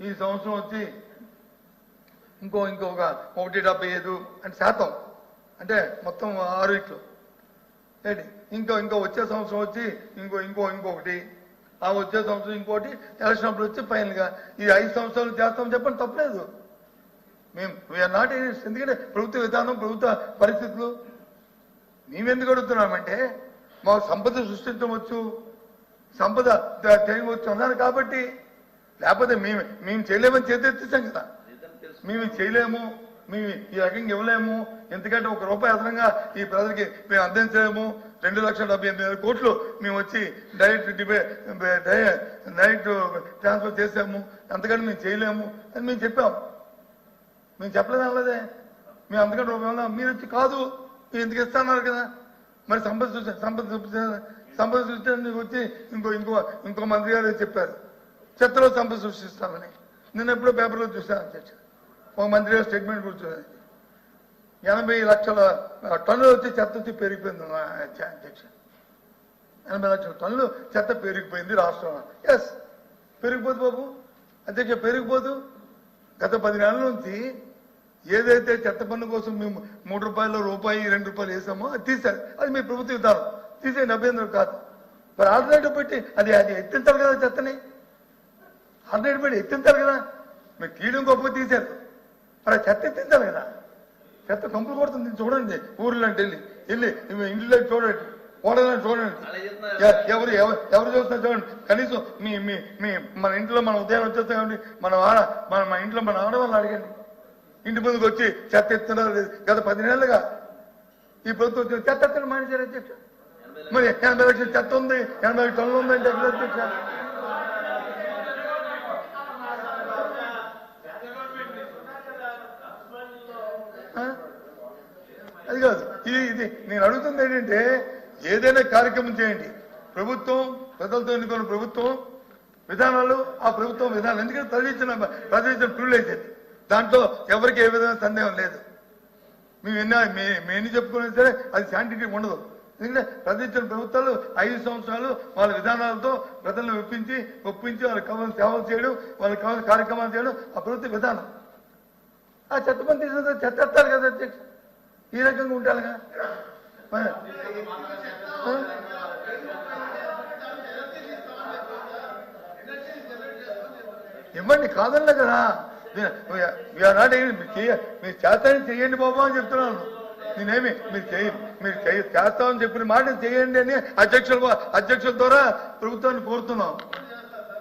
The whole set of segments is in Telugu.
ఈ సంవత్సరం వచ్చి ఇంకొక 1.75 అంటే శాతం, అంటే మొత్తం 6 ఇట్లు ఏంటి, ఇంకో వచ్చే సంవత్సరం వచ్చి ఇంకొకటి, ఆ వచ్చే సంవత్సరం ఇంకోటి, ఎలక్షన్ అప్పుడు వచ్చి ఫైనల్గా ఈ 5 సంవత్సరాలు చేస్తామని చెప్పండి, తప్పలేదు. మేము వీఆర్ నాట్ ఎందుకంటే ప్రభుత్వ విధానం, ప్రభుత్వ పరిస్థితులు. మేమెందుకు అడుగుతున్నామంటే మాకు సంపద సృష్టించవచ్చు, సంపద చేయవచ్చు అన్నారు కాబట్టి. లేకపోతే మేము చేయలేమని చేతెత్తిస్తాం కదా. మేము చేయలేము, మేము ఈ రకంగా ఇవ్వలేము, ఎందుకంటే ₹1 అదనంగా ఈ ప్రజలకి మేము అందించలేము. 2,78,000 కోట్లు మేము వచ్చి డైరెక్ట్ ట్రాన్స్ఫర్ చేసాము, అంతకంటే మేము చేయలేము అని మేము చెప్పాము. మేము చెప్పలేదు అనలేదే. మేము అంతకంటే ₹1 మీరు వచ్చి కాదు మీరు ఎందుకు ఇస్తున్నారు కదా. మరి సంపద సృష్టి వచ్చి ఇంకో మంత్రి గారు చెప్పారు చెత్తలో సంపద సృష్టిస్తామని. నేను ఎప్పుడో పేపర్లో చూశాను అధ్యక్ష, ఒక మంత్రి గారు స్టేట్మెంట్ కూర్చొని 80 లక్షల టన్నులు వచ్చి చెత్త వచ్చి పెరిగిపోయింది అధ్యక్ష. 80 లక్షల టన్నులు చెత్త పెరిగిపోయింది రాష్ట్రంలో. ఎస్, పెరిగిపోదు బాబు అధ్యక్ష, పెరిగిపోదు. గత 10 నెలల నుంచి ఏదైతే చెత్త పన్ను కోసం మేము ₹3, ₹2 వేసామో అది తీశారు. అది మీ ప్రభుత్వ విధానం, తీసేయండి, అభ్యంతరం కాదు. మరి ఆల్టర్నేటివ్ పెట్టి అది ఎత్తించాలి కదా, చెత్తని ఆల్టర్నేటివ్ పెట్టి ఎత్తించాలి కదా. మీరు తీయడం గొప్ప తీశారు, మరి చెత్త ఎత్తించాలి కదా. చెత్త కంపులు కొడుతుంది చూడండి, ఊర్లో వెళ్ళి ఇంట్లో చూడండి, ఓడలని చూడండి, ఎవరు చూస్తున్నా చూడండి. కనీసం మన ఇంట్లో మన ఉదయం వచ్చేస్తాం కాబట్టి మన ఇంట్లో మన ఆడవాళ్ళని అడగండి, ఇంటి ముందుకు వచ్చి చెత్త ఎత్తున్నారు. గత 10 నెలలుగా ఈ ప్రభుత్వం వచ్చిన చెత్త ఎత్తడం మానేశారు అధ్యక్ష. మరి 80 లక్షల చెత్త ఉంది, 80 టన్నులు ఉందంటే ఎక్కడ అధ్యక్ష? అది కాదు, ఇది నేను అడుగుతుంది ఏంటంటే ఏదైనా కార్యక్రమం చేయండి. ప్రభుత్వం ప్రజలతో ఎన్నుకున్న ప్రభుత్వం విధానాలు, ఆ ప్రభుత్వం విధానం, ఎందుకంటే ప్రజలిచ్చిన ప్రివిలేజ్ అది. దాంట్లో ఎవరికి ఏ విధమైన సందేహం లేదు. మేము ఎన్ని చెప్పుకున్నా సరే అది శాంటిటీ ఉండదు. ఎందుకంటే ప్రజలిచ్చిన ప్రభుత్వాలు 5 సంవత్సరాలు వాళ్ళ విధానాలతో ప్రజలను ఒప్పించి వాళ్ళకి కావాల్సిన సేవలు చేయడం, వాళ్ళకి కావాల్సిన కార్యక్రమాలు చేయడం ఆ ప్రభుత్వ విధానం. ఆ చెత్త పని తీసిన చెత్త ఎత్తారు కదా అధ్యక్ష, ఈ రకంగా ఉంటారుగా. ఇవ్వండి, కాదన్నా కదా. మీరు చేస్తానని చెయ్యండి బాబు అని చెప్తున్నాను. నేనేమి మీరు చేస్తామని చెప్పిన మాట చేయండి అని అధ్యక్షుల ద్వారా ప్రభుత్వాన్ని కోరుతున్నాం.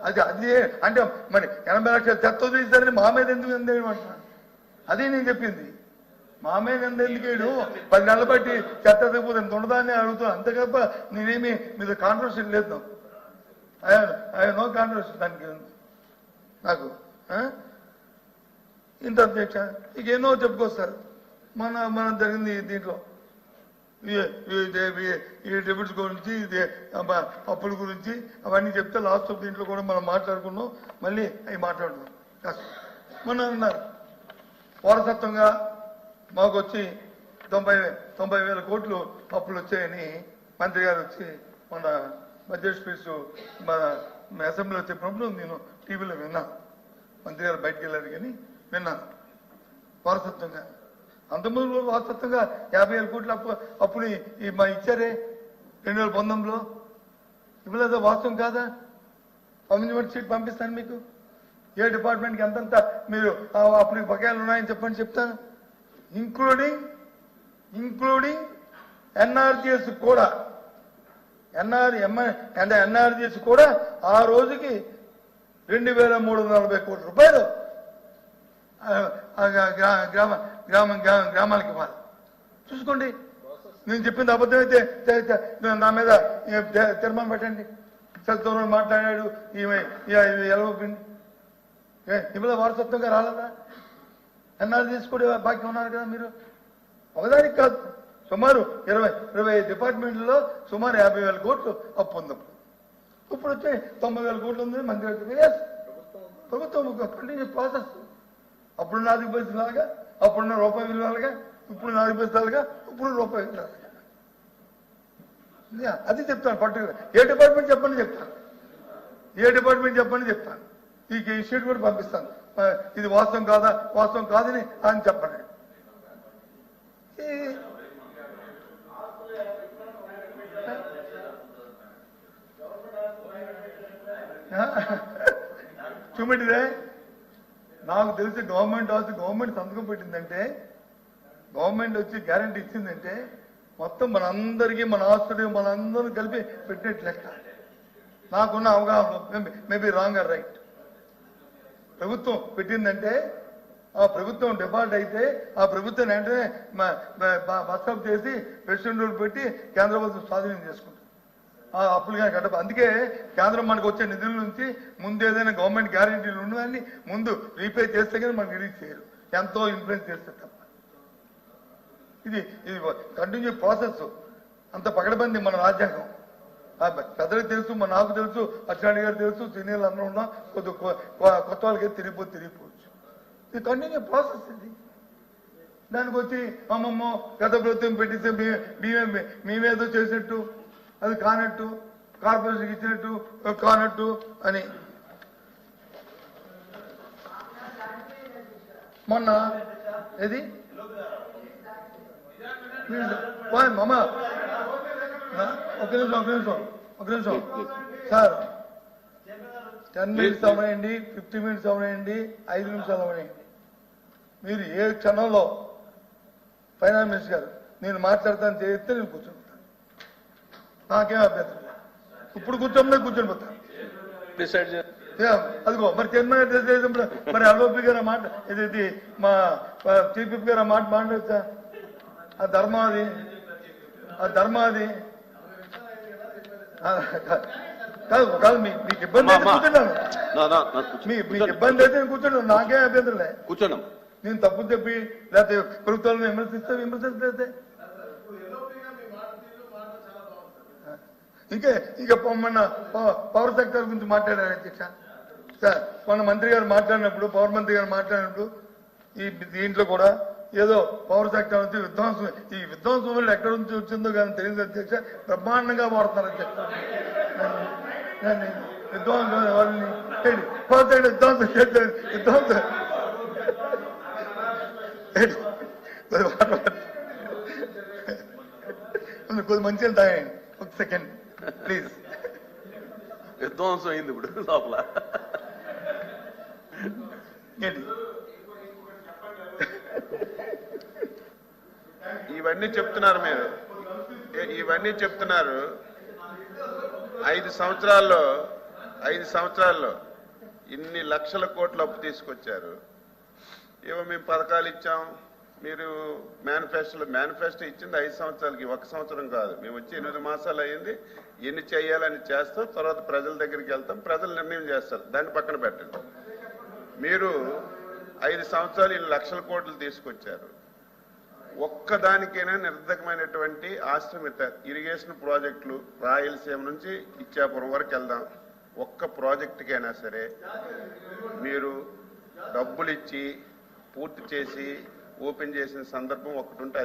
అది అంటే మరి 80 లక్షల చెత్త వదిలేస్తారని మా మీద ఎందుకు అందేయమంటున్నా, అది నేను చెప్పింది. మా మీద ఎందుకు వేయడు? 10 నెలలు బట్టి చెత్త తగ్గిపోతే ఎంత ఉండదా అని అడుగుతున్నాను, అంతే తప్ప నేనేమి మీద కాంట్రవర్సీ లేదు. ఐ నో కాంట్రవర్సీ దానికి నాకు. ఇంత అధ్యక్ష ఇక ఎన్నో చెప్పుకొస్తారు. మనం జరిగింది దీంట్లో ఈ డెబిట్స్ గురించి, అప్పుల గురించి అవన్నీ చెప్తే లాస్ట్ ఆఫ్ దీంట్లో కూడా మనం మాట్లాడుకున్నాం. మళ్ళీ అవి మాట్లాడుకున్నాం. మొన్న అన్నారు వారసత్వంగా మాకు వచ్చి 90,000 కోట్లు అప్పులు వచ్చాయని మంత్రి గారు వచ్చి మన బడ్జెట్ స్పీచ్ మన అసెంబ్లీలో చెప్పినప్పుడు నేను టీవీలో విన్నాను. మంత్రి గారు బయటకు వెళ్ళారు కానీ విన్నాను. వారసత్వంగా అంతకుముందు వారసత్వంగా 50,000 కోట్ల అప్పుని మా ఇచ్చారే 2019లో. ఇవ్వలేదా? వాస్తవం కాదా? పంపించబడి సీట్ పంపిస్తాను మీకు. ఏ డిపార్ట్మెంట్కి ఎంతంత మీరు అప్పుడు బకాయిలు ఉన్నాయని చెప్పండి, చెప్తాను. ఇంక్లూడింగ్ ఎన్ఆర్జీఎస్ కూడా, ఎన్ఆర్జీఎస్ కూడా ఆ రోజుకి 2,340 కోట్ల రూపాయలు గ్రామాలకి ఇవ్వాలి. చూసుకోండి, నేను చెప్పింది అబద్ధం అయితే నా మీద తీర్మానం పెట్టండి. చదువుతో మాట్లాడాడు ఎలవపిండి ఇవాళ వారసత్వంగా రాలేదా? ఎన్ఆర్జీఎస్ కూడా బాకీ ఉన్నారు కదా మీరు. ఒకదానికి కాదు, సుమారు 20 డిపార్ట్మెంట్లలో సుమారు 50,000 కోట్లు అప్పు ఉంది. ఇప్పుడు వచ్చి 90,000 కోట్లు ఉంది మంత్రి. ప్రభుత్వం కంటిన్యూస్ ప్రాసెస్. అప్పుడున్న ఆర్థిక పరిస్థితులుగా, అప్పుడున్న రూపాయి విలువలుగా, ఇప్పుడున్న ఆర్థిక పరిస్థితులుగా, ఇప్పుడు రూపాయి విలువలుగా. అది చెప్తాను పర్టికులర్. ఏ డిపార్ట్మెంట్ చెప్పని చెప్తాను, ఈ షీట్ కూడా పంపిస్తాను, ఇది వాస్తవం కాదా వాస్తవం కాదని ఆయన చెప్పండి. చూపెట్టిదే నాకు తెలిసి గవర్నమెంట్ సంతకం పెట్టిందంటే, గవర్నమెంట్ వచ్చి గ్యారంటీ ఇచ్చిందంటే మొత్తం మనందరికీ మన ఆస్తులు మనందరం కలిపి పెట్టినట్టు లెక్క. నాకున్న అవగాహన మేబీ రాంగ్ ఆర్ రైట్. ప్రభుత్వం పెట్టిందంటే ఆ ప్రభుత్వం డిఫాల్ట్ అయితే ఆ ప్రభుత్వం వెంటనే బస్టాప్ చేసి ప్రెసిడెంట్ రూల్ పెట్టి కేంద్ర ప్రభుత్వం స్వాధీనం చేసుకుంటుంది ఆ అప్పులుగా కట్టబ. అందుకే కేంద్రం మనకు వచ్చే నిధుల నుంచి ముందు ఏదైనా గవర్నమెంట్ గ్యారంటీలు ఉన్నదాన్ని ముందు రీపే చేస్తే కానీ మనకు రిలీజ్ చేయరు, ఎంతో ఇన్ఫ్లుయెన్స్ చేస్తే తప్ప. ఇది కంటిన్యూ ప్రాసెస్. అంత పకడబంది మన రాజ్యాంగం. పెద్దలకు తెలుసు, నాకు తెలుసు, అచ్చాడి గారు తెలుసు, సీనియర్లు అందరూ ఉన్నా, కొత్త వాళ్ళకి తిరిగిపోవచ్చు. ఇది కంటిన్యూ ప్రాసెస్. ఇది దానికి వచ్చి అమ్మమ్మ గత ప్రభుత్వం పెట్టిస్తే మేమేదో చేసినట్టు, అది కానట్టు, కార్పొరేషన్కి ఇచ్చినట్టు కానట్టు అని. మొన్న ఏది మామ ఒక నిమిషం సార్, 10 minutes అవనండి, 50 minutes అవనండి, 5 నిమిషాలు అవనండి, మీరు ఏ క్షణంలో ఫైనాన్స్ మినిస్టర్ గారు నేను మాట్లాడతాను చేస్తే నేను కూర్చొని నాకేం అభ్యంతరం. ఇప్పుడు కూర్చొని పోతాను. అదిగో మరి చైర్మన్ మరి అలోపి గారు మాట ఇది మా చీఫ్ విప్ గారు మాట మాట్లాడచ్చా? ఆ ధర్మాది కాదు మీకు ఇబ్బంది అయితే కూర్చున్నాను, మీకు ఇబ్బంది అయితే నేను కూర్చున్నాను, నాకేం అభ్యంతరం లే కూర్చోను. నేను తప్పు చెప్పి లేకపోతే ప్రభుత్వాలను విమర్శిస్తే ఇంకా మొన్న పవర్ సెక్టర్ గురించి మాట్లాడారు అధ్యక్ష. సార్ మొన్న మంత్రి గారు మాట్లాడినప్పుడు, పవర్ మంత్రి గారు మాట్లాడినప్పుడు దీంట్లో కూడా ఏదో పవర్ సెక్టర్ నుంచి ఈ విధ్వంసం ఎక్కడి నుంచి వచ్చిందో కానీ తెలియదు అధ్యక్ష. బ్రహ్మాండంగా వాడుతున్నారు అధ్యక్ష. విధ్వంసం వాళ్ళని పవర్ సెక్టర్ విధ్వంసం కొద్ది మంచిగా తాగండి. ఒక సెకండ్ ప్లీజ్. విధ్వంసం అయింది ఇప్పుడు లోపల. ఇవన్నీ చెప్తున్నారు మీరు, ఇవన్నీ చెప్తున్నారు. 5 సంవత్సరాల్లో ఇన్ని లక్షల కోట్ల అప్పు తీసుకొచ్చారు. ఏవో మేము పథకాలు ఇచ్చాం, మీరు మేనిఫెస్టో ఇచ్చింది 5 సంవత్సరాలకి, 1 సంవత్సరం కాదు. మేము వచ్చి 8 మాసాలు అయ్యింది. ఎన్ని చేయాలని చేస్తాం, తర్వాత ప్రజల దగ్గరికి వెళ్తాం, ప్రజలు నిర్ణయం చేస్తారు. దాన్ని పక్కన పెట్టండి. మీరు 5 సంవత్సరాలు ఇన్ని లక్షల కోట్లు తీసుకొచ్చారు. ఒక్కదానికైనా నిర్ధకమైనటువంటి ఆశ్రమిత ఇరిగేషన్ ప్రాజెక్టులు రాయలసీమ నుంచి ఇచ్చాపురం వరకు వెళ్దాం, ఒక్క ప్రాజెక్టుకైనా సరే మీరు డబ్బులు ఇచ్చి పూర్తి చేసి ఓపెన్ చేసిన సందర్భం ఒకటి ఉంటే